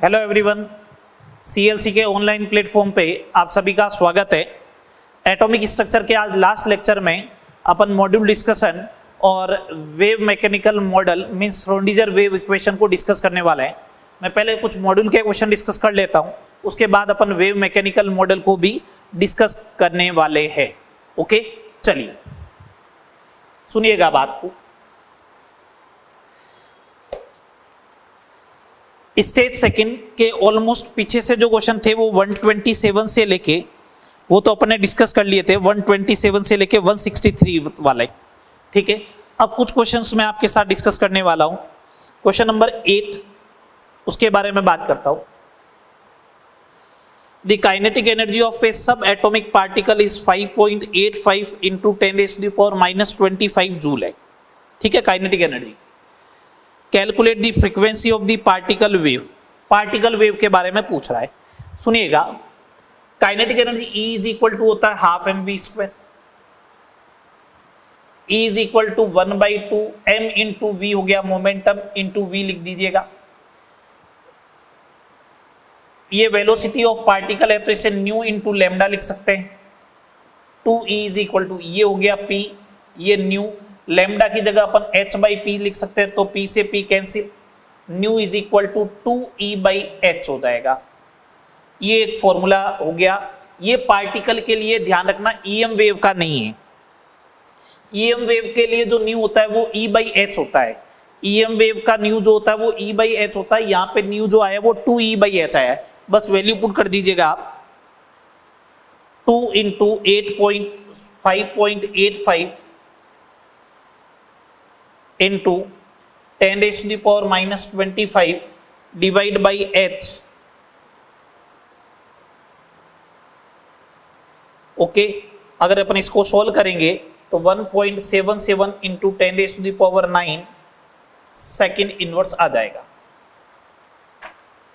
Hello everyone, CLC के online platform पे आप सभी का स्वागत है। एटॉमिक स्ट्रक्चर के आज लास्ट लेक्चर में अपन मॉड्यूल डिस्कशन और wave mechanical model means Schrodinger wave equation को डिस्कस करने वाला है। मैं पहले कुछ मॉड्यूल के क्वेश्चन डिस्कस कर लेता हूँ, उसके बाद अपन वेव मैकेनिकल मॉडल को भी डिस्कस करने वाले हैं। ओके, चलिए सुनिएगा बात को। स्टेज सेकंड के ऑलमोस्ट पीछे से जो क्वेश्चन थे वो 127 से लेके, वो तो अपन ने डिस्कस कर लिए थे, 127 से लेके 163 वाले। ठीक है, अब कुछ क्वेश्चंस मैं आपके साथ डिस्कस करने वाला हूं। क्वेश्चन नंबर 8, उसके बारे में बात करता हूं। The kinetic energy of a subatomic particle is 5.85 into 10⁻⁻25 joule है। ठीक है, kinetic energy. Calculate the frequency of the particle wave. Particle wave के बारे में पूछ रहा है, सुनिएगा। Kinetic energy E is equal to होता है half mv²। E is equal to 1/2 m into v हो गया मोमेंटम इंटू वी लिख दीजिएगा। ये वेलोसिटी ऑफ पार्टिकल है तो इसे न्यू इंटू लेमडा लिख सकते हैं। 2E इज इक्वल टू, ये हो गया P, ये न्यू, लेमडा की जगह अपन h/p लिख सकते हैं तो p से p cancel, nu is equal to 2E/h हो जाएगा। ये एक फॉर्मूला हो गया। ये पार्टिकल के लिए ध्यान रखना EM वेव का नहीं है। EM वेव के लिए जो न्यू होता है वो E/h होता है। EM वेव का न्यू जो होता है वो E/h होता है। यहाँ पे न्यू जो आया वो 2E/h आया है, बस वैल्यू पुट कर दीजिएगा आप। 2 into 5.85 into 10⁻⁻25 divide by h। Okay, अगर अपन इसको सोल्व करेंगे तो 1.77 इंटू 10⁻⁹ सेकेंड इनवर्स आ जाएगा।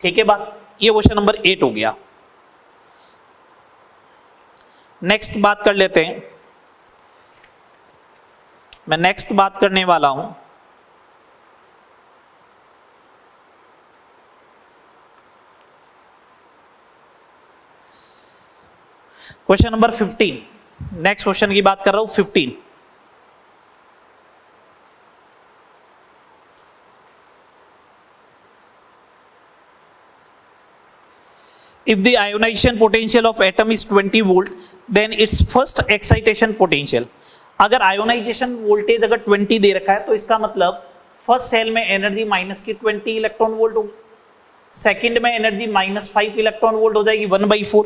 ठीक है बात, ये क्वेश्चन नंबर 8 हो गया। नेक्स्ट बात कर लेते हैं। मैं नेक्स्ट बात करने वाला हूं क्वेश्चन नंबर 15। नेक्स्ट क्वेश्चन की बात कर रहा हूं 15। If the ionization potential of atom is 20 volt, then its first excitation potential। अगर आयोनाइजेशन वोल्टेज अगर 20 दे रखा है तो इसका मतलब फर्स्ट सेल में एनर्जी माइनस की 20 इलेक्ट्रॉन वोल्ट होगी, सेकंड में एनर्जी -5 इलेक्ट्रॉन वोल्ट हो जाएगी 1/4।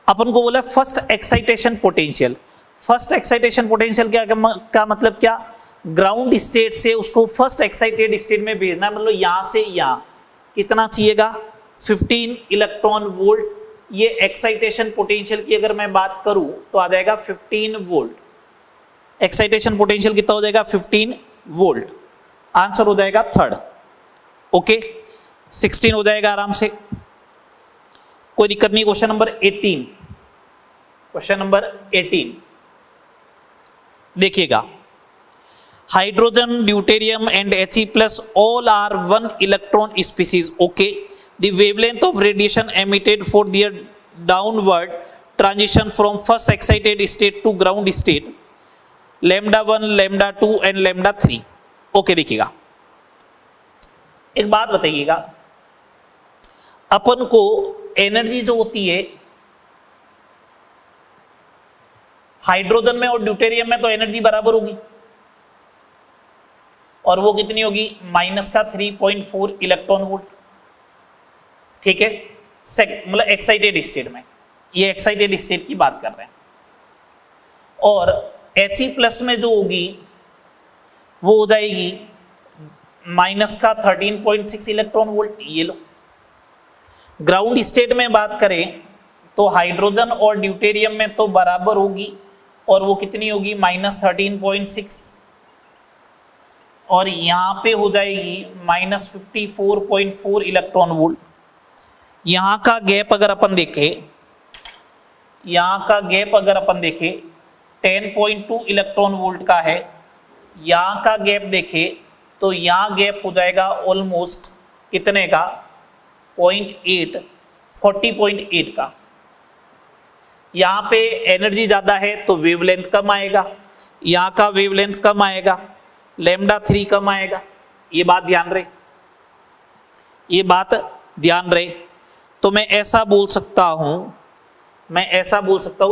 अपन को बोला first excitation potential. First excitation potential क्या का मतलब क्या, ग्राउंड स्टेट से उसको फर्स्ट एक्साइटेड स्टेट में भेजना है। मतलब यहां से यहां कितना चाहिएगा, 15 इलेक्ट्रॉन वोल्ट। ये एक्साइटेशन पोटेंशियल की अगर मैं बात करूं तो आ जाएगा 15 वोल्ट। एक्साइटेशन पोटेंशियल कितना हो जाएगा, 15 वोल्ट। आंसर हो जाएगा थर्ड। ओके, 16 हो जाएगा आराम से, कोई दिक्कत नहीं। क्वेश्चन नंबर 18, क्वेश्चन नंबर 18 देखिएगा। Hydrogen, deuterium and He+ all are 1 electron species. Okay, the wavelength of radiation emitted for their downward transition from first excited state to ground state λ1, λ2 and λ3। Okay, देखिएगा एक बात बताइएगा, अपन को energy जो होती है hydrogen में और ड्यूटेरियम में तो एनर्जी बराबर होगी, और वो कितनी होगी, -3.4 इलेक्ट्रॉन वोल्ट। ठीक है, मतलब एक्साइटेड स्टेट में, ये एक्साइटेड स्टेट की बात कर रहे हैं। और He+ में जो होगी वो हो जाएगी -13.6 इलेक्ट्रॉन वोल्ट। ये लो, ग्राउंड स्टेट में बात करें तो हाइड्रोजन और ड्यूटेरियम में तो बराबर होगी, और वो कितनी होगी, -13.6, और यहाँ पे हो जाएगी -54.4 इलेक्ट्रॉन वोल्ट। यहाँ का गैप अगर अपन देखें, यहाँ का गैप अगर अपन देखें 10.2 इलेक्ट्रॉन वोल्ट का है। यहाँ का गैप देखें तो यहाँ गैप हो जाएगा ऑलमोस्ट कितने का, 0.8 40.8 का। यहाँ पे एनर्जी ज़्यादा है तो वेवलेंथ कम आएगा, यहाँ का वेवलेंथ कम आएगा, लैम्डा 3 कम आएगा। ये बात ध्यान रहे, ये बात ध्यान रहे। तो मैं ऐसा बोल सकता हूँ,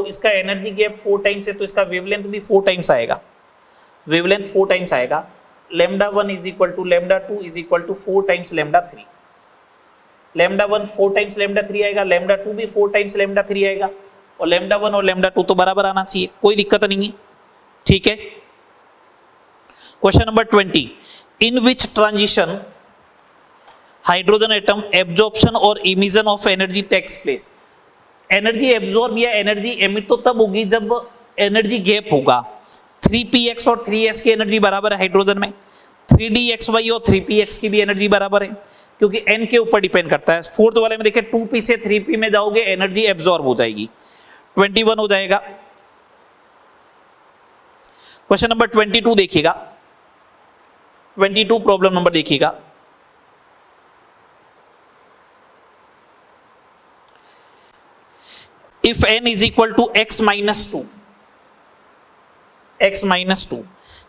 इसका एनर्जी गैप 4 टाइम्स है तो इसका वेवलेंथ भी 4 टाइम्स आएगा, वेवलेंथ 4 टाइम्स आएगा। Lambda 1 is equal to lambda 2 is equal to 4 times lambda 3। Lambda 1 4 times lambda 3 आएगा, लैम्डा 2 भी 4 टाइम्स लैम्डा 3 आएगा, और लैम्डा 1 और लैम्डा 2 तो बराबर आना चाहिए, कोई दिक्कत नहीं है। ठीक है। Question number 20, in which transition hydrogen atom absorption और emission of energy takes place. Energy absorb या एनर्जी एमिट तो तब होगी जब एनर्जी गैप होगा। 3px और 3s की एनर्जी बराबर है हाइड्रोजन में, 3dxy और 3px की भी एनर्जी बराबर है, क्योंकि n के ऊपर डिपेंड करता है। फोर्थ वाले में देखिए 2p से 3p में जाओगे एनर्जी एब्जॉर्ब हो जाएगी, 21 हो जाएगा। क्वेश्चन नंबर 22 देखिएगा, 22 प्रॉब्लम नंबर देखिएगा। If n is equal to x minus 2,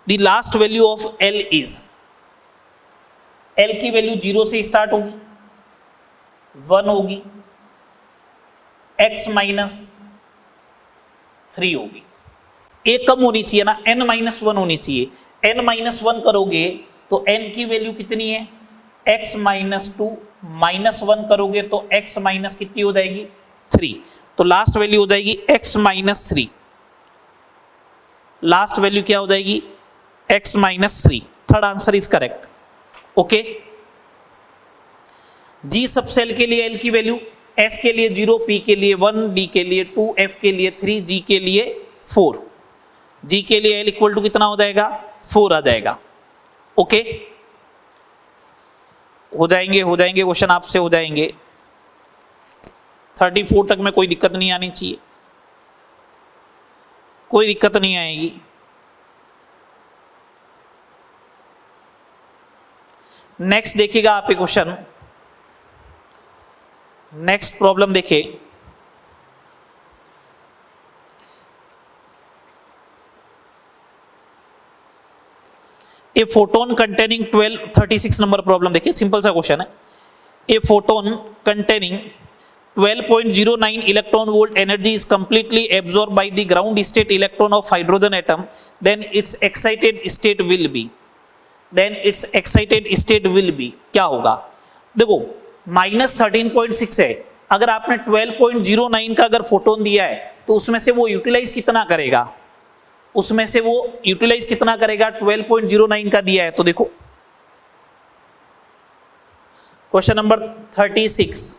the last value of L is, L की वैल्यू 0 से स्टार्ट होगी, 1 होगी, x माइनस 3 होगी। एक कम होनी चाहिए ना, n माइनस 1 होनी चाहिए। n माइनस 1 करोगे तो n की वैल्यू कितनी है, x माइनस 2 माइनस 1 करोगे तो x माइनस कितनी हो जाएगी, 3। तो लास्ट वैल्यू हो जाएगी x माइनस 3, लास्ट वैल्यू क्या हो जाएगी, x minus 3। Third answer is correct. Okay. G सब सेल के लिए L की वैल्यू, S के लिए 0, P के लिए 1, D के लिए 2, F के लिए 3, G के लिए 4। G के लिए L इक्वल टू कितना हो जाएगा, 4 आ जाएगा। ओके, हो जाएंगे क्वेश्चन आपसे हो जाएंगे। 34 तक में कोई दिक्कत नहीं आनी चाहिए, कोई दिक्कत नहीं आएगी। नेक्स्ट देखिएगा आप क्वेश्चन, नेक्स्ट प्रॉब्लम देखिए। A photon containing 36 number problem देखिए, सिंपल सा क्वेश्चन है। A photon containing 12.09 electron volt energy is completely absorbed by the ground state electron of hydrogen atom, then its excited state will be, क्या होगा। देखो -13.6 है, अगर आपने 12.09 का अगर फोटोन दिया है तो उसमें से वो यूटिलाइज कितना करेगा, 12.09 का दिया है तो देखो क्वेश्चन नंबर 36,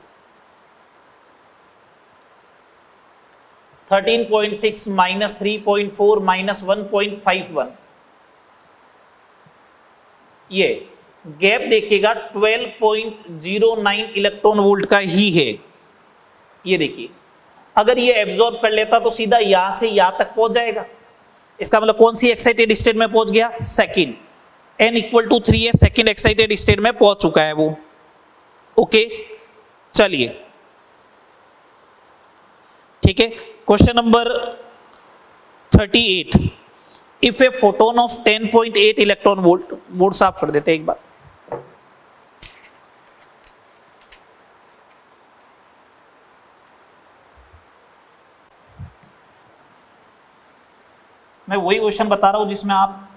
13.6 माइनस 3.4 माइनस 1.51, ये गैप देखिएगा 12.09 इलेक्ट्रॉन वोल्ट का ही है। ये देखिए, अगर ये एब्जॉर्ब कर लेता तो सीधा यहां से यहां तक पहुंच जाएगा। इसका मतलब कौन सी एक्साइटेड स्टेट में पहुंच गया, सेकंड। n इक्वल टू 3 है, सेकंड एक्साइटेड स्टेट में पहुंच चुका है वो। ओके, चलिए ठीक है। Question number 38, if a photon of 10.8 electron volt, board साफ कर देते हैं एक बार। मैं वही क्वेश्चन बता रहा हूं जिसमें आप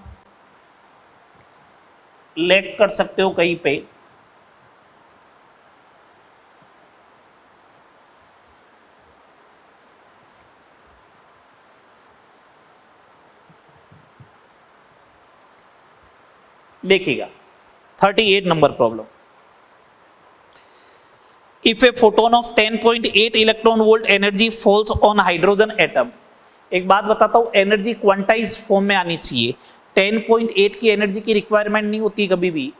लैग कर सकते हो कहीं पे। देखिएगा 38 number problem, if a photon of 10.8 electron volt energy falls on hydrogen atom. एक बात बताता हूं, एनर्जी क्वांटाइज फॉर्म में आनी चाहिए। 10.8 की एनर्जी की रिक्वायरमेंट नहीं होती कभी भी,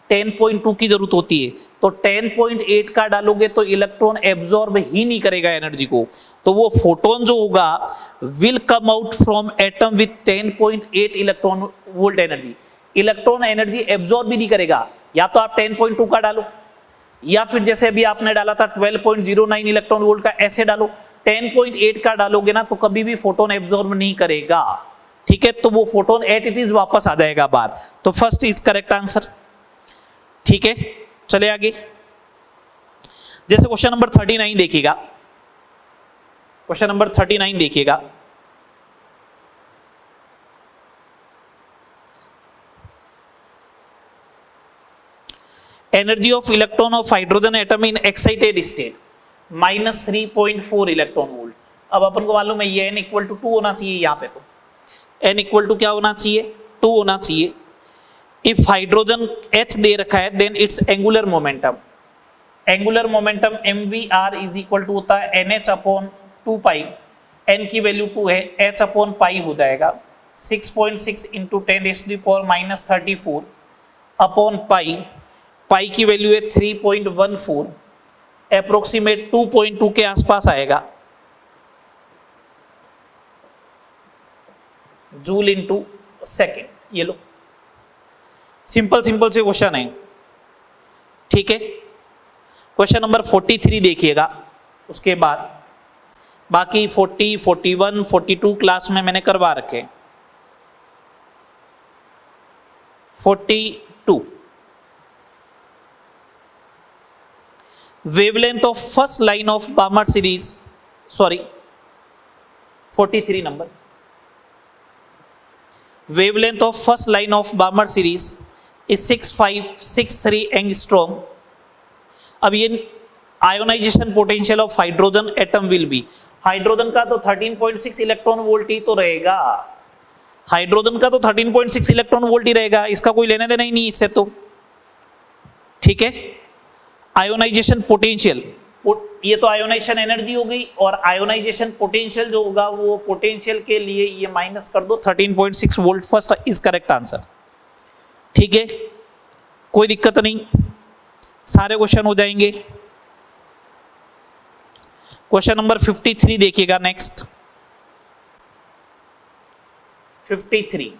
10.2 की जरूरत होती है। तो 10.8 का डालोगे तो इलेक्ट्रॉन एब्जॉर्ब ही नहीं करेगा एनर्जी को, तो वो फोटोन जो होगा will come out from atom with 10.8 electron volt energy. Electron energy absorb भी नहीं करेगा, या तो आप 10.2 का डालो या फिर जैसे अभी आपने डाला था 12.09 इलेक्ट्रॉन वोल्ट का, ऐसे डालो। 10.8 का डालोगे ना तो कभी भी फोटोन एब्जॉर्ब नहीं करेगा, ठीक है, तो वो फोटोन एट इट इज वापस आ जाएगा बाहर। तो फर्स्ट इज करेक्ट आंसर, ठीक है। चले आगे, जैसे क्वेश्चन नंबर 39 देखिएगा, क्वेश्चन नंबर 39 देखिएगा। Energy of electron of hydrogen atom in excited state -3.4 electron volt. अब अपन को मालूम है ये n इक्वल टू 2 होना चाहिए, यहाँ पे तो n इक्वल टू क्या होना चाहिए, 2 होना चाहिए। इफ हाइड्रोजन H दे रखा है then it's angular momentum, angular momentum mvr is equal to होता है nh अपॉन 2 पाई, n की वैल्यू 2 है, h अपॉन पाई हो जाएगा 6.6 इंटू 10⁻⁻34 अपॉन पाई, पाई की वैल्यू है 3.14, अप्रोक्सीमेट 2.2 के आसपास आएगा जूल इंटू सेकेंड। ये लो, सिंपल सिंपल से क्वेश्चन है, ठीक है। क्वेश्चन नंबर 43 देखिएगा, उसके बाद बाकी 40, 41, 42 क्लास में मैंने करवा रखे। 42, wavelength of first line of Balmer series, sorry 43 number, wavelength of first line of Balmer series is 6563 angstrom। अब ये ionization potential of hydrogen atom will be, hydrogen का तो 13.6 इलेक्ट्रॉन वोल्ट ही तो रहेगा, हाइड्रोजन का तो 13.6 इलेक्ट्रॉन वोल्ट ही रहेगा, इसका कोई लेने देना ही नहीं इससे तो, ठीक है। आयोनाइजेशन पोटेंशियल, ये तो आयोनाइजेशन एनर्जी हो गई, और आयोनाइजेशन पोटेंशियल जो होगा वो पोटेंशियल के लिए ये माइनस कर दो 13.6 volt, first is correct answer, ठीक है, कोई दिक्कत नहीं, सारे क्वेश्चन हो जाएंगे। क्वेश्चन नंबर 53 देखिएगा नेक्स्ट, 53,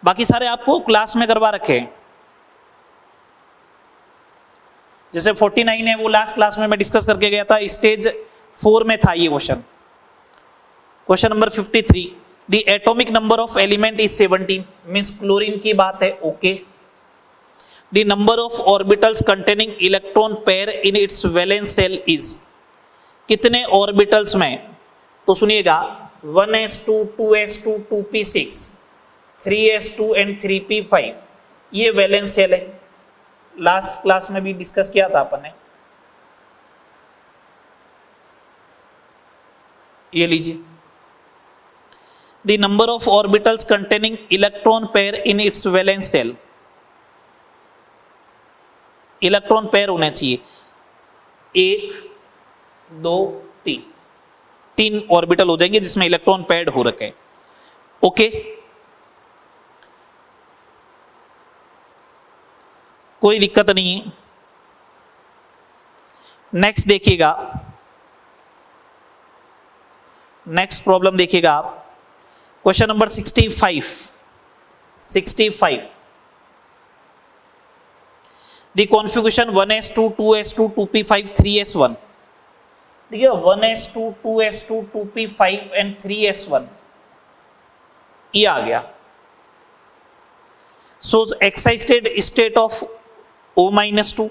बाकी सारे आपको क्लास में करवा रखे हैं, जैसे 49 है वो लास्ट क्लास में मैं डिस्कस करके गया था, स्टेज 4 में था ये question. Question number 53, the atomic number of element is 17, means chlorine की बात है, okay. The number of orbitals containing electron pair in its valence shell is, कितने ऑर्बिटल्स में, तो सुनिएगा 1s2, 2s2, 2p6, 3s2 and 3p5, ये valence shell है, last class में भी डिस्कस किया था अपन ने, ये लीजिए। The number of orbitals containing electron pair in its valence shell, electron pair होने चाहिए 1, 2, 3, 3 ऑर्बिटल हो जाएंगे जिसमें इलेक्ट्रॉन पेयर्ड हो रखे, ओके। कोई दिक्कत नहीं है। नेक्स्ट देखिएगा, नेक्स्ट प्रॉब्लम देखिएगा आप, question number 65, 65, the configuration 1s2, 2s2, 2p5, 3s1, देखिए 1s2, 2s2, 2p5 and 3s1 ये आ गया। shows excited state of O-2,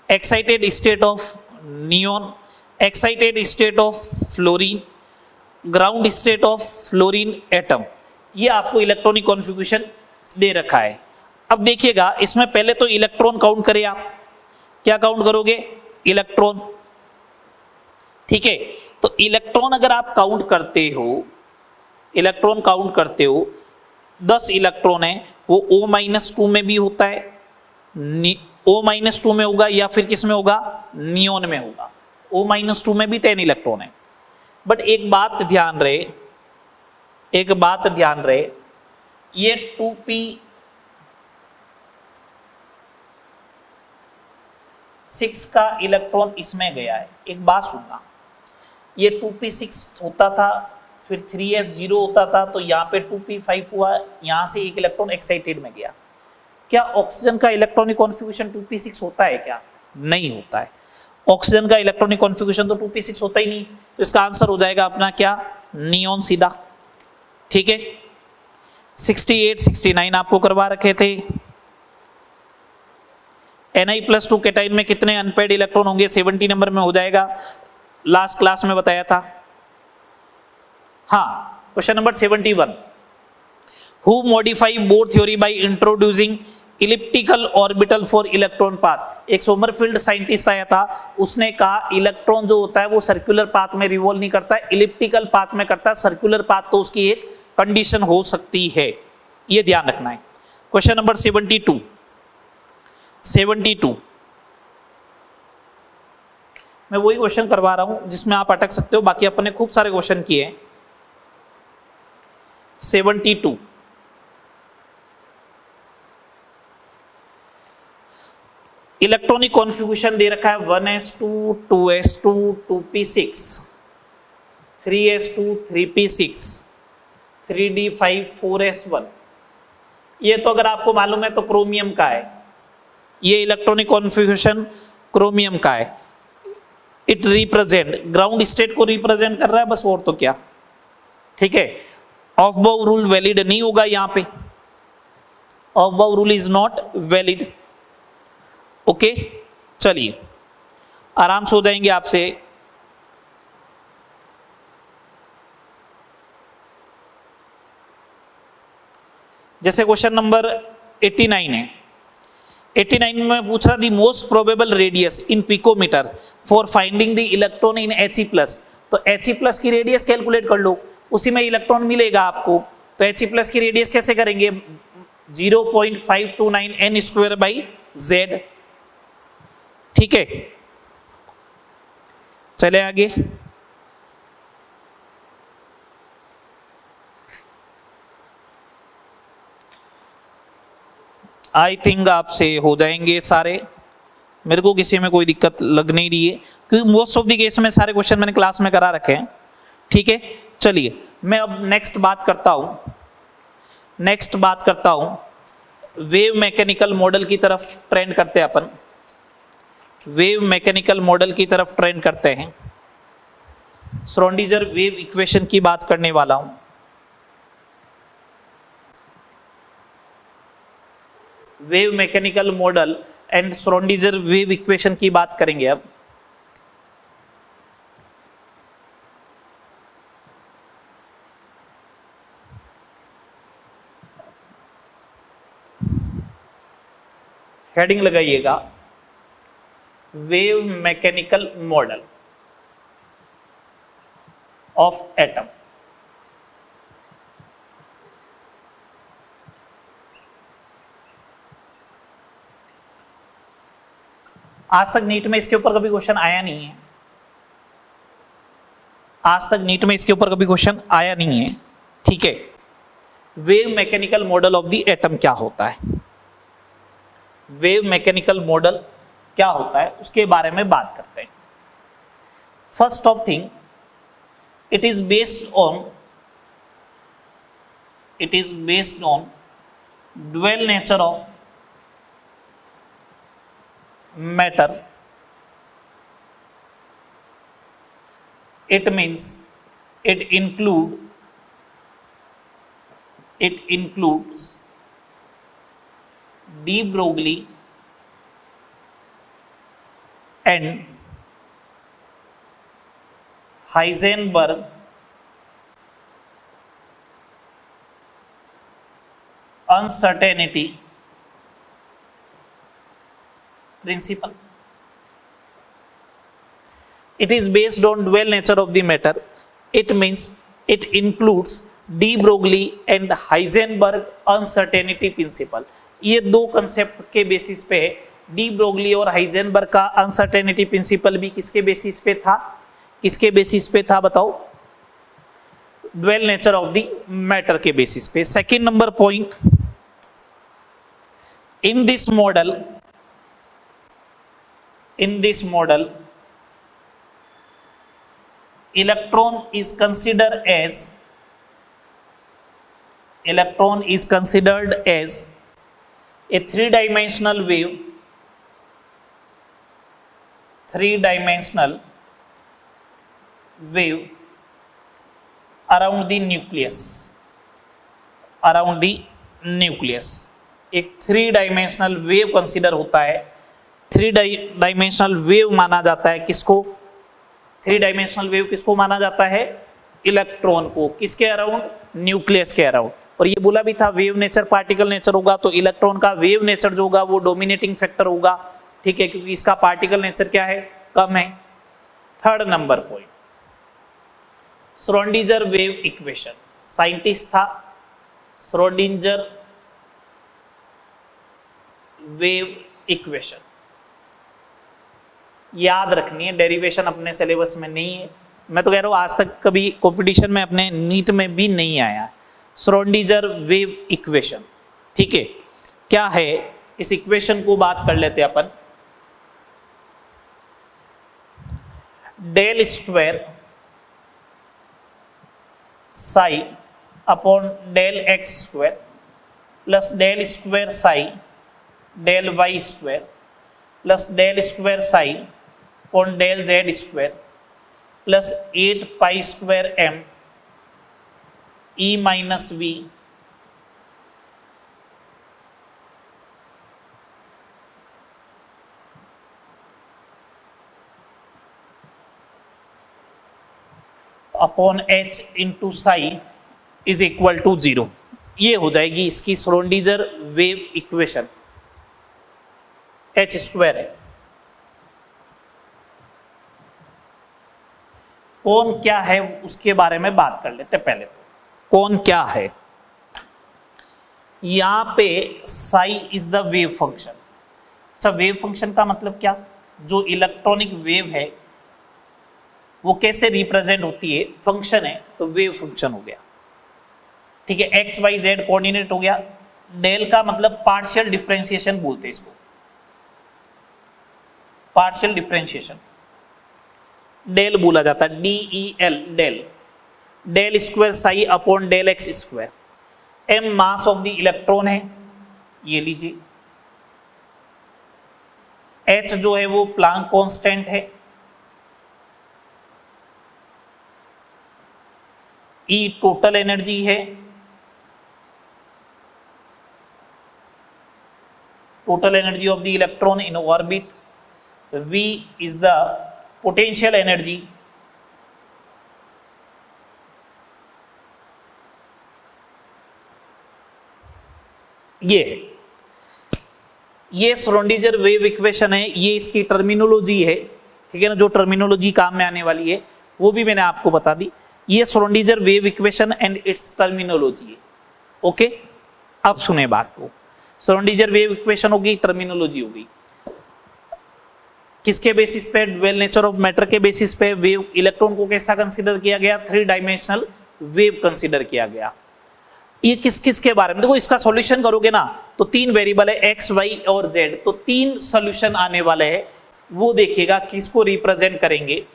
excited state of neon, excited state of fluorine, ground state of fluorine atom, ये आपको electronic configuration दे रखा है। अब देखिएगा इसमें पहले तो इलेक्ट्रॉन काउंट करें आप, क्या काउंट करोगे, इलेक्ट्रॉन, ठीक है। तो इलेक्ट्रॉन अगर आप काउंट करते हो, इलेक्ट्रॉन काउंट करते हो, 10 इलेक्ट्रॉन है, वो O-2 में भी होता है, O-2 में होगा या फिर किस में होगा, नियोन में होगा। O-2 में भी 10 इलेक्ट्रॉन है, बट एक बात ध्यान रहे, एक बात ध्यान रहे, ये 2p6 का इलेक्ट्रॉन इसमें गया है, एक बात सुनना, ये 2p6 होता था, फिर 3s0 होता था, तो यहाँ पे 2p5 हुआ, यहाँ से एक इलेक्ट्रॉन एक्साइटेड में गया, क्या ऑक्सीजन का इलेक्ट्रॉनिक कॉन्फ़िगरेशन 2p6 होता है क्या? नहीं होता है। ऑक्सीजन का इलेक्ट्रॉनिक कॉन्फ़िगरेशन तो 2p6 होता ही नहीं, तो इसका आंसर हो जाएगा अपना क्या? नियॉन सीधा। ठीक है, 68 69 आपको करवा रखे थे। Na+2 कैटाइन में कितने अनपेड इलेक्ट्रॉन होंगे? 70 नंबर में हो जाएगा, लास्ट क्लास में बताया था। हाँ, question number 71, who modify bore theory by introducing elliptical orbital for electron path. एक सोमरफील्ड साइंटिस्ट आया था, उसने कहा इलेक्ट्रॉन जो होता है वो सर्कुलर पाथ में रिवॉल्व नहीं करता है, इलिप्टिकल पाथ में करता है। सर्कुलर पाथ तो उसकी एक कंडीशन हो सकती है, ये ध्यान रखना है। क्वेश्चन नंबर 72 मैं वही क्वेश्चन करवा रहा हूं जिसमें आप अटक सकते हो, बाकी अपन ने खूब सारे क्वेश्चन किए हैं। 72 इलेक्ट्रॉनिक कॉन्फ़िगरेशन दे रखा है 1s2 2s2 2p6 3s2 3p6 3d5 4s1। ये तो अगर आपको मालूम है तो क्रोमियम का है, ये इलेक्ट्रॉनिक कॉन्फ़िगरेशन क्रोमियम का है। इट रिप्रेजेंट ग्राउंड स्टेट को रिप्रेजेंट कर रहा है, बस और तो क्या। ठीक है, ऑफ बाउ रूल वैलिड नहीं होगा यहां पे, ऑफ बाउ rule is not valid. Okay, चलिए आराम से हो जाएंगे आपसे। जैसे क्वेश्चन नंबर 89 है, 89 में पूछ रहा the most probable radius in picometer for finding the electron in He+। तो He+ की रेडियस कैलकुलेट कर लो, उसी में इलेक्ट्रॉन मिलेगा आपको। तो He+ की रेडियस कैसे करेंगे? 0.529 n²/z। ठीक है, चले आगे। आई थिंक आपसे हो जाएंगे सारे, मेरे को किसी में कोई दिक्कत लग नहीं रही है, क्योंकि मोस्ट ऑफ द केस में सारे क्वेश्चन मैंने क्लास में करा रखे हैं। ठीक है, चलिए मैं अब नेक्स्ट बात करता हूं वेव मैकेनिकल मॉडल की तरफ ट्रेंड करते हैं अपन। वेव मैकेनिकल मॉडल की तरफ ट्रेंड करते हैं। श्रोडिंगर वेव इक्वेशन की बात करने वाला हूं। Wave mechanical model and Schrodinger wave equation की बात करेंगे अब। हेडिंग लगाइएगा, wave mechanical model of atom. आज तक नीट में इसके ऊपर कभी क्वेश्चन आया नहीं है, ठीक है। Wave mechanical model of the atom क्या होता है, वेव मैकेनिकल मॉडल क्या होता है उसके बारे में बात करते हैं। First of thing, it is based on dual nature of matter. It means it includes de Broglie and Heisenberg uncertainty principle. It is based on dual nature of the matter. It means it includes de Broglie and Heisenberg uncertainty principle. ये दो concept के basis पे है। De Broglie और Heisenberg का uncertainty principle भी किसके basis पे था बताओ? Dual nature of the matter के बेसिस पे। Second number point, in this model electron is considered as a three dimensional wave around the nucleus, एक थ्री डायमेंशनल वेव कंसीडर होता है, थ्री डायमेंशनल वेव माना जाता है किसको, थ्री डायमेंशनल वेव किसको माना जाता है, इलेक्ट्रॉन को, किसके अराउंड, न्यूक्लियस के अराउंड। और ये बोला भी था वेव नेचर पार्टिकल नेचर होगा, तो इलेक्ट्रॉन का वेव नेचर जो होगा वो डोमिनेटिंग फैक्टर होगा, ठीक है, क्योंकि इसका पार्टिकल नेचर क्या है, कम है। Third number point, Schrodinger wave equation, scientist था श्रोडिंगर वेव इक्वेशन, याद रखनी है, डेरिवेशन अपने सिलेबस में नहीं है, मैं तो कह रहा हूं आज तक कभी कंपटीशन में अपने नीट में भी नहीं आया। श्रोडिंगर वेव इक्वेशन, ठीक है, क्या है, इस इक्वेशन को बात कर लेते हैं अपन। Del square psi upon del x square plus del square psi del y square plus del square psi upon del z square plus 8 pi square m e minus v upon h into psi is equal to 0। ये हो जाएगी इसकी Schrodinger wave equation, h square है। कौन क्या है उसके बारे में बात कर लेते पहले। तो कौन क्या है, यहां पे Sai is the wave function. अच्छा, वेव फंक्शन का मतलब क्या, जो इलेक्ट्रॉनिक वेव है वो कैसे रिप्रेजेंट होती है, फंक्शन है तो वेव फंक्शन हो गया, ठीक है, एक्स वाई जेड कोऑर्डिनेट हो गया। डेल का मतलब पार्शियल डिफरेंशिएशन बोलते हैं इसको, पार्शियल डिफरेंशिएशन डेल बोला जाता है, DEL del, del square psi upon del x square. M mass of the electron है, ये लीजिए, एच जो है वो प्लांक कांस्टेंट है, ई टोटल एनर्जी है, total energy of the electron in orbit, V is the potential energy, ये है, ये श्रोडिंगर वेव इक्वेशन है, ये इसकी टर्मिनोलॉजी है, ठीक है ना, जो टर्मिनोलॉजी काम में आने वाली है वो भी मैंने आपको बता दी। ये Schrodinger wave equation and it's terminology है, ओके। अब सुने बात को, श्रोडिंगर वेव इक्वेशन होगी, टर्मिनोलॉजी होगी, किसके बेसिस पे, ड्यूअल नेचर ऑफ मैटर के बेसिस पे वेव इलेक्ट्रॉन को कैसा कंसीडर किया गया, थ्री डायमेंशनल वेव कंसीडर किया गया। ये किस किस के बारे में, देखो इसका सॉल्यूशन करोगे ना तो तीन वेरिएबल है एक्स वाई और जेड, तो तीन सॉल्यूशन आने वाले हैं, वो देखिएगा किसको रिप्रेजेंट करेंगे।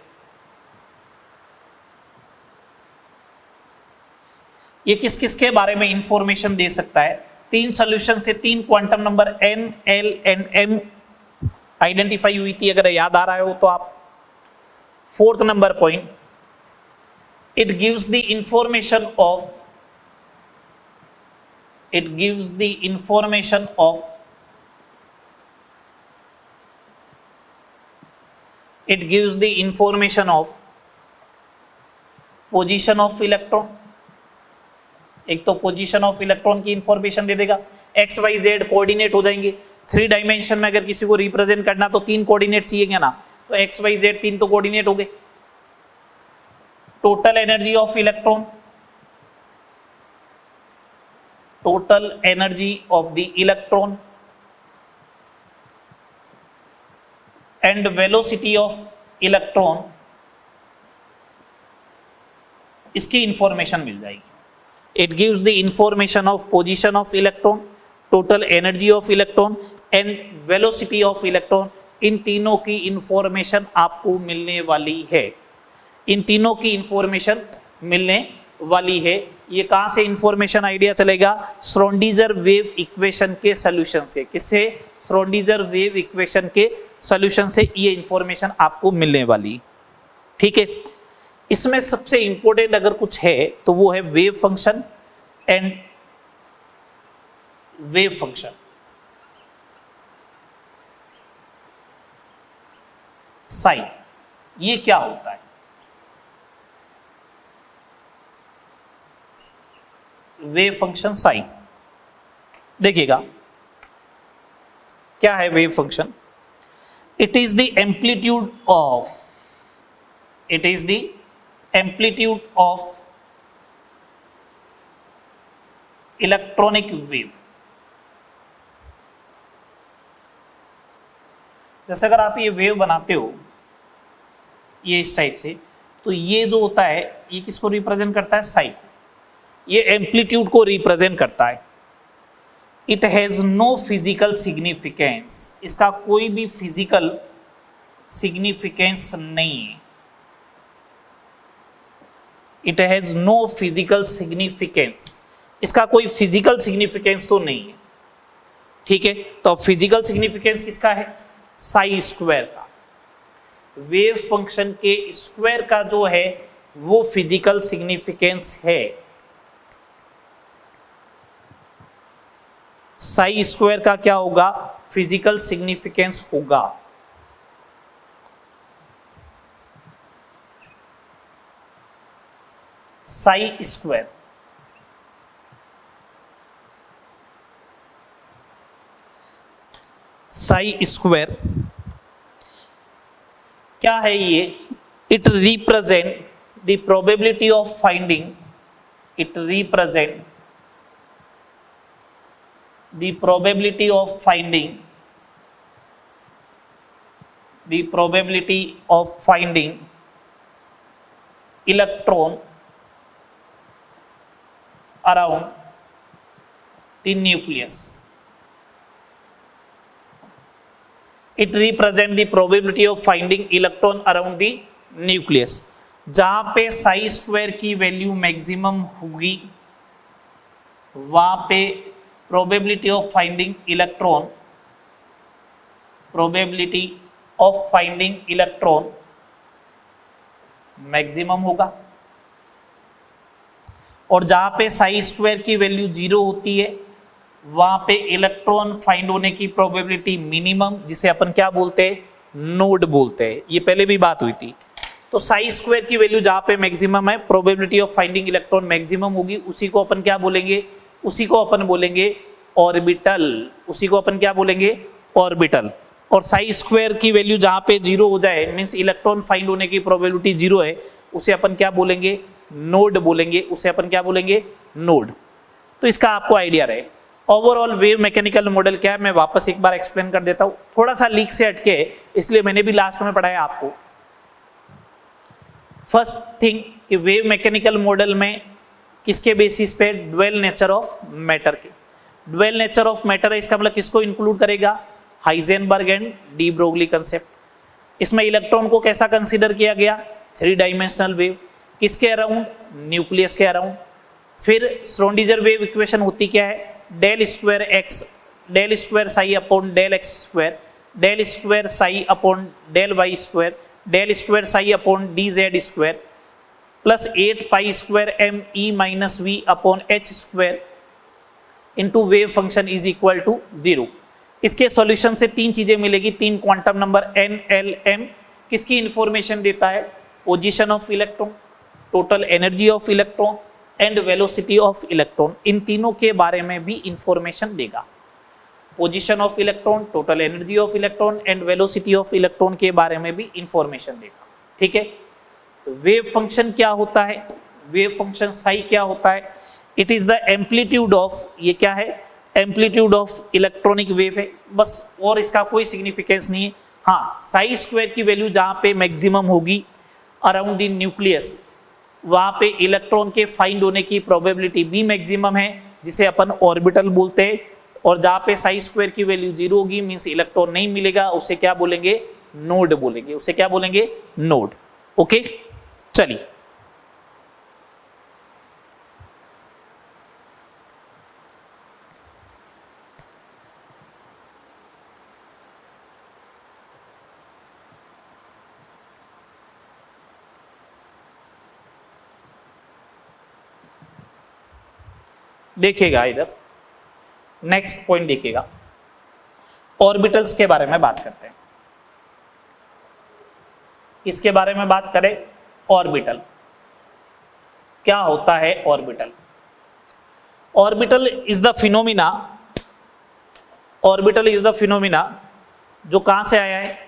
ये किस किस के बारे में इंफॉर्मेशन दे सकता है, तीन सॉल्यूशन से तीन quantum number n, l and m identify हुई थी, अगर याद आ रहा हो तो आप। Fourth number point, it gives the information of, it gives the information of, it gives the information of position of electron। एक तो पोजीशन ऑफ इलेक्ट्रॉन की इंफॉर्मेशन दे देगा, एक्स वाई जेड कोऑर्डिनेट हो जाएंगे। थ्री डायमेंशन में अगर किसी को रिप्रेजेंट करना तो तीन कोऑर्डिनेट चाहिए ना, तो एक्स वाई जेड तीन तो कोऑर्डिनेट हो गए। Total energy of electron, total energy of the electron and velocity of electron, इसकी इंफॉर्मेशन मिल जाएगी। It gives the information of position of electron, total energy of electron and velocity of electron। इन तीनों की information आपको मिलने वाली है, इन तीनों की इंफॉर्मेशन मिलने वाली है। ये कहां से इंफॉर्मेशन आइडिया चलेगा? श्रोडिंगर वेव इक्वेशन के सॉल्यूशन से। किससे? श्रोडिंगर वेव इक्वेशन के सॉल्यूशन से ये इंफॉर्मेशन आपको मिलने वाली। ठीक है, इसमें सबसे इंपॉर्टेंट अगर कुछ है तो वो है wave function and wave function. Sai, ये क्या होता है? वेव फंक्शन साई, देखिएगा क्या है wave function. It is the amplitude of, it is the amplitude of electronic wave। जैसे अगर आप ये वेव बनाते हो ये इस टाइप से, तो ये जो होता है ये किसको रिप्रेजेंट करता है? साई। ये एम्पलीट्यूड को रिप्रेजेंट करता है। It has no physical significance, इसका कोई भी फिजिकल सिग्निफिकेंस नहीं है। It has no physical significance, इसका कोई फिजिकल सिग्निफिकेंस तो नहीं है। ठीक है, तो फिजिकल सिग्निफिकेंस किसका है? साई स्क्वायर का। वेव फंक्शन के स्क्वायर का जो है वो फिजिकल सिग्निफिकेंस है। साई स्क्वायर का क्या होगा? फिजिकल सिग्निफिकेंस होगा। साई स्क्वायर, साई स्क्वायर क्या है ये? It represent the probability of finding, it represent the probability of finding, the probability of finding electron around the nucleus। It represents the probability of finding electron around the nucleus। जहां पे Sai square की value maximum होगी वहां पे probability of finding electron, probability of finding electron maximum होगा। और जहां पे साई स्क्वायर की वैल्यू 0 होती है वहां पे इलेक्ट्रॉन फाइंड होने की प्रोबेबिलिटी मिनिमम, जिसे अपन क्या बोलते हैं? नोड बोलते हैं। ये पहले भी बात हुई थी। तो साई स्क्वायर की वैल्यू जहां पे मैक्सिमम है, probability of finding electron maximum होगी, उसी को अपन क्या बोलेंगे? उसी को अपन बोलेंगे ऑर्बिटल। उसी को अपन क्या बोलेंगे? ऑर्बिटल। और साई स्क्वायर की वैल्यू जहां पे 0 हो जाए, मीन्स इलेक्ट्रॉन फाइंड होने की प्रोबेबिलिटी 0 है, उसे अपन क्या बोलेंगे? नोड बोलेंगे। उसे अपन क्या बोलेंगे? नोड। तो इसका आपको आइडिया रहे। ओवरऑल वेव मैकेनिकल मॉडल क्या है मैं वापस एक बार एक्सप्लेन कर देता हूं, थोड़ा सा लीक से हटके, इसलिए मैंने भी लास्ट में पढ़ाया आपको। फर्स्ट थिंग कि वेव मैकेनिकल मॉडल में किसके बेसिस पे? ड्वेल नेचर ऑफ मैटर के। ड्वेल नेचर ऑफ मैटर है, इसका मतलब किसको इंक्लूड करेगा? Heisenberg and de Broglie concept. इसमें इलेक्ट्रॉन को कैसा कंसीडर किया गया? 3 डायमेंशनल वेव। किसके अराउंड? न्यूक्लियस के अराउंड। फिर श्रोडिंगर वेव इक्वेशन होती क्या है? Del square x, del square psi upon del x square, del square psi upon del y square, del square psi upon d z square plus 8 pi square m e minus v upon h square into wave function is equal to 0। इसके solution से 3 चीजें मिलेगी, 3 quantum number n l m. किसकी information देता है? Position of electron, total energy of electron and velocity of electron. इन तीनों के बारे में भी इंफॉर्मेशन देगा। Position of electron, total energy of electron and velocity of electron के बारे में भी इंफॉर्मेशन देगा। ठीक है, वेव फंक्शन क्या होता है? वेव फंक्शन साई क्या होता है? It is the amplitude of, ये क्या है? एम्पलीट्यूड ऑफ इलेक्ट्रॉनिक वेव है बस, और इसका कोई सिग्निफिकेंस नहीं है। हाँ, साई स्क्वायर की वैल्यू जहां पे मैक्सिमम होगी अराउंड द न्यूक्लियस, वहां पे इलेक्ट्रॉन के फाइंड होने की प्रोबेबिलिटी भी मैक्सिमम है, जिसे अपन ऑर्बिटल बोलते हैं। और जहां पे साई स्क्वायर की वैल्यू 0 होगी, मींस इलेक्ट्रॉन नहीं मिलेगा, उसे क्या बोलेंगे? नोड बोलेंगे। उसे क्या बोलेंगे? नोड। ओके, चलिए देखिएगा इधर, नेक्स्ट पॉइंट देखिएगा, ऑर्बिटल्स के बारे में बात करते हैं। किसके बारे में बात करें? ऑर्बिटल। क्या होता है orbital? Orbital is the phenomena, orbital is the phenomena जो कहां से आया है?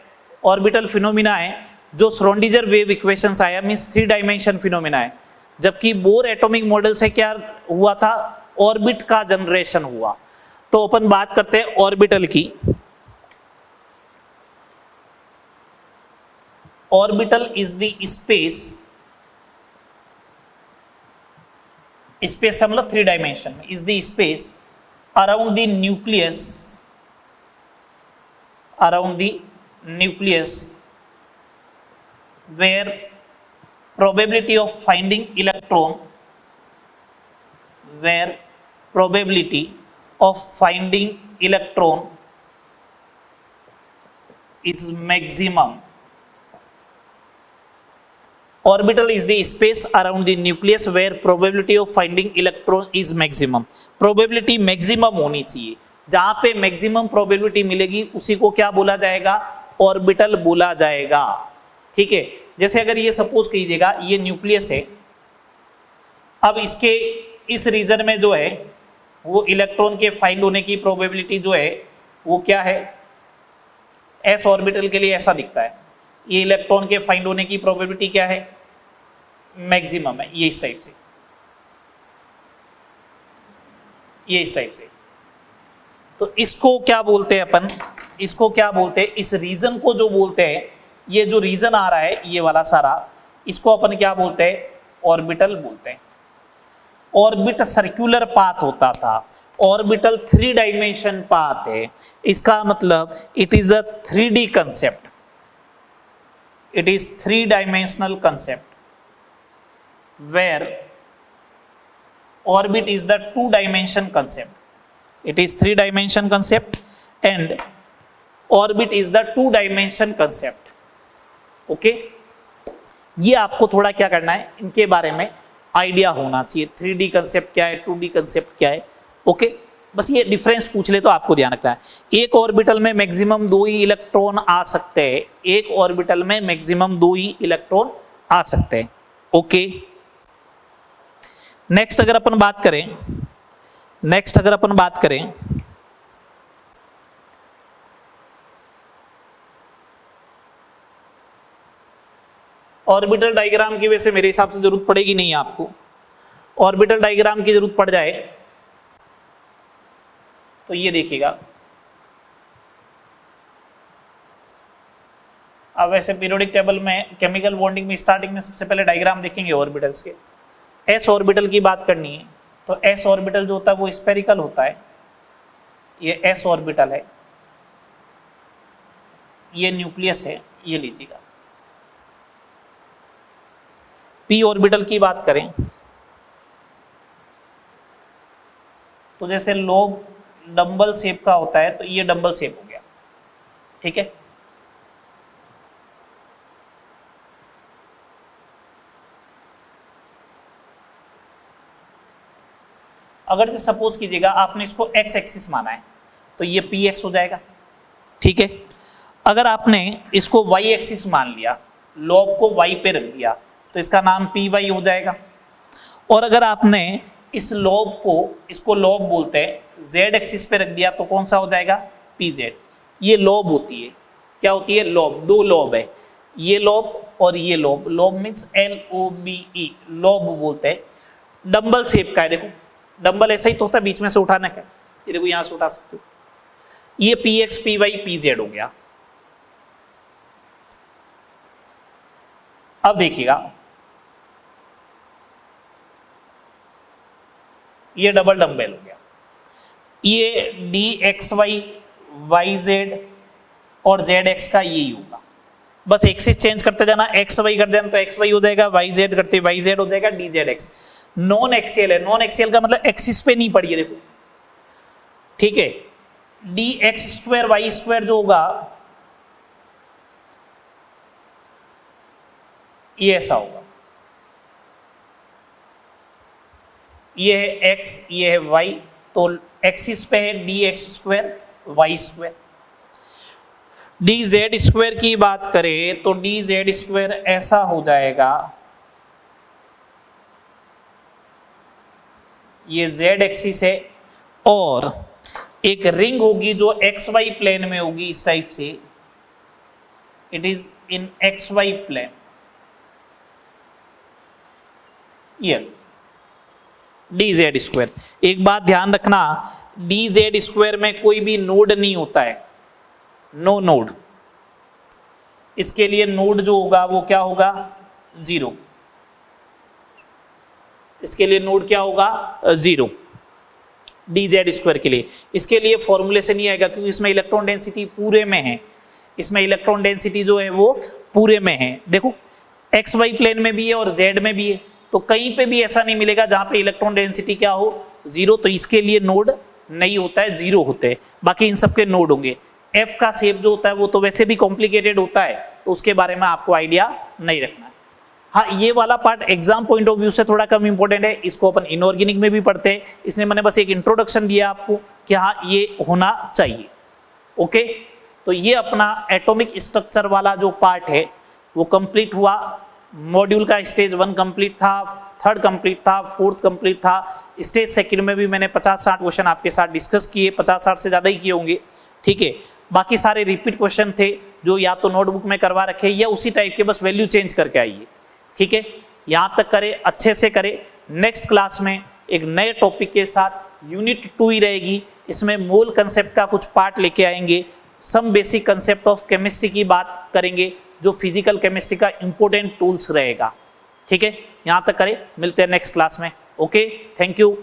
ऑर्बिटल फिनोमिना है जो श्रोडिंगर वेव इक्वेशंस आया, मींस 3 डायमेंशन फिनोमिना है। जबकि बोर एटॉमिक मॉडल से क्या हुआ था? ऑर्बिट का जनरेशन हुआ। तो अपन बात करते हैं ऑर्बिटल की। Orbital is the space, space का मतलब 3 डायमेंशन में, is the space around the nucleus, around the nucleus where probability of finding electron, where probability of finding electron is maximum. Orbital is the space around the nucleus where probability of finding electron is maximum. Probability maximum होनी चाहिए, जहां पे maximum probability मिलेगी उसी को क्या बोला जाएगा? ऑर्बिटल बोला जाएगा। ठीक है, जैसे अगर ये सपोज कीजिएगा ये न्यूक्लियस है, अब इसके इस रीजन में जो है वो इलेक्ट्रॉन के फाइंड होने की प्रोबेबिलिटी जो है वो क्या है? एस ऑर्बिटल के लिए ऐसा दिखता है, ये इलेक्ट्रॉन के फाइंड होने की प्रोबेबिलिटी क्या है? मैक्सिमम है। ये इस टाइप से, ये इस टाइप से। तो इसको क्या बोलते हैं अपन? इसको क्या बोलते हैं? इस रीजन को जो बोलते हैं, ये जो रीजन आ रहा है ये वाला सारा, इसको अपन क्या बोलते हैं? ऑर्बिटल बोलते हैं। ऑर्बिट सर्कुलर पाथ होता था, ऑर्बिटल 3 डायमेंशन पाथ है। इसका मतलब it is a 3D concept, it is 3 dimensional concept where orbit is the 2 dimension concept, it is 3 dimension concept and orbit is the 2 dimension concept. Okay, ये आपको थोड़ा क्या करना है, इनके बारे में आइडिया होना चाहिए। 3D कंसेप्ट क्या है, 2D कंसेप्ट क्या है। ओके, बस ये डिफरेंस पूछ ले तो आपको ध्यान रखना है। एक ऑर्बिटल में मैक्सिमम 2 ही इलेक्ट्रॉन आ सकते हैं, एक ऑर्बिटल में मैक्सिमम 2 ही इलेक्ट्रॉन आ सकते हैं। ओके, नेक्स्ट अगर अपन बात करें, नेक्स्ट अगर अपन बात करें ऑर्बिटल डायग्राम की, वैसे मेरे हिसाब से जरूरत पड़ेगी नहीं आपको। ऑर्बिटल डायग्राम की जरूरत पड़ जाए तो ये देखिएगा। अब वैसे पीरियोडिक टेबल में केमिकल बॉन्डिंग में स्टार्टिंग में सबसे पहले डायग्राम देखेंगे ऑर्बिटल्स के। एस ऑर्बिटल की बात करनी है तो एस ऑर्बिटल जो होता है वो स्फेरिकल होता है। ये एस ऑर्बिटल है, ये न्यूक्लियस है, ये लीजिएगा। पी ऑर्बिटल की बात करें तो जैसे लोब डंबल शेप का होता है तो ये डंबल शेप हो गया। ठीक है, अगर जैसे सपोज कीजिएगा आपने इसको एक्स एक्सिस माना है तो ये पी एक्स हो जाएगा। ठीक है, अगर आपने इसको वाई एक्सिस मान लिया, लोब को वाई पे रख दिया तो इसका नाम पी वाई हो जाएगा। और अगर आपने इस लोब को, इसको लोब बोलते हैं, जेड एक्सिस पे रख दिया तो कौन सा हो जाएगा? P Z. ये लोब होती है, क्या होती है? लोब। 2 लोब है, ये लोब और ये lobe. Lobe means LOBE, lobe बोलते हैं। डंबल शेप का है, देखो डंबल ऐसा ही तो होता है, बीच में से उठाने का। ये देखो यहां से उठा सकते हो। ये p x p y p z हो गया। अब देखिएगा ये डबल डंबल हो गया। ये DXY YZ और ZX का यही होगा। बस एक्सिस चेंज करते जाना, XY कर देना तो XY हो जाएगा, YZ करते YZ हो जाएगा, DZX। नॉन एक्सियल है, नॉन एक्सियल का मतलब एक्सिस पे नहीं पड़ी है, देखो। ठीक है, DX² Y² जो होगा ये ऐसा होगा। ये है x, ये है y, तो एक्सिस पे है dx², y²। dz² की बात करें तो dz² ऐसा हो जाएगा, ये z एक्सिस है और एक रिंग होगी जो xy प्लेन में होगी इस टाइप से, it is in xy plane, ये dz²। एक बात ध्यान रखना, dz² में कोई भी नोड नहीं होता है, नो नोड। इसके लिए नोड जो होगा वो क्या होगा, 0। इसके लिए नोड क्या होगा, 0 dz² के लिए। इसके लिए फॉर्मूले से नहीं आएगा क्योंकि इसमें इलेक्ट्रॉन डेंसिटी पूरे में है, इसमें इलेक्ट्रॉन डेंसिटी जो है वो पूरे में है। देखो xy प्लेन में भी है और z में भी है, तो कहीं पे भी ऐसा नहीं मिलेगा जहां पे इलेक्ट्रॉन डेंसिटी क्या हो, 0। तो इसके लिए नोड नहीं होता है, 0 होते हैं, बाकी इन सब के नोड होंगे। f का शेप जो होता है वो तो वैसे भी कॉम्प्लिकेटेड होता है, तो उसके बारे में आपको आइडिया नहीं रखना है। हाँ, ये वाला part exam point of view से थोड़ा कम इंपॉर्टेंट है, इसको अपन इनऑर्गेनिक में भी पढ़ते हैं, इसलिए मैंने बस एक इंट्रोडक्शन दिया आपको कि हाँ ये होना चाहिए। ओके, तो ये अपना एटॉमिक स्ट्रक्चर वाला जो पार्ट है वो कंप्लीट हुआ। मॉड्यूल का स्टेज 1 कंप्लीट था, 3rd कंप्लीट था, 4th कंप्लीट था। स्टेज 2 में भी मैंने 50-60 क्वेश्चन आपके साथ डिस्कस किए, 50-60 से ज़्यादा ही किए होंगे, ठीक है। बाकी सारे रिपीट क्वेश्चन थे जो या तो नोटबुक में करवा रखे या उसी टाइप के, बस वैल्यू चेंज करके आइए, ठीक है। यहाँ तक करें, अच्छे से करें। नेक्स्ट क्लास में एक नए टॉपिक के साथ यूनिट 2 ही रहेगी, इसमें मोल कंसेप्ट का कुछ पार्ट लेके आएंगे, some basic concept of chemistry की बात करेंगे जो फिजिकल केमिस्ट्री का इंपॉर्टेंट टूल्स रहेगा, ठीक है। यहाँ तक करें, मिलते हैं नेक्स्ट क्लास में। Okay, thank you.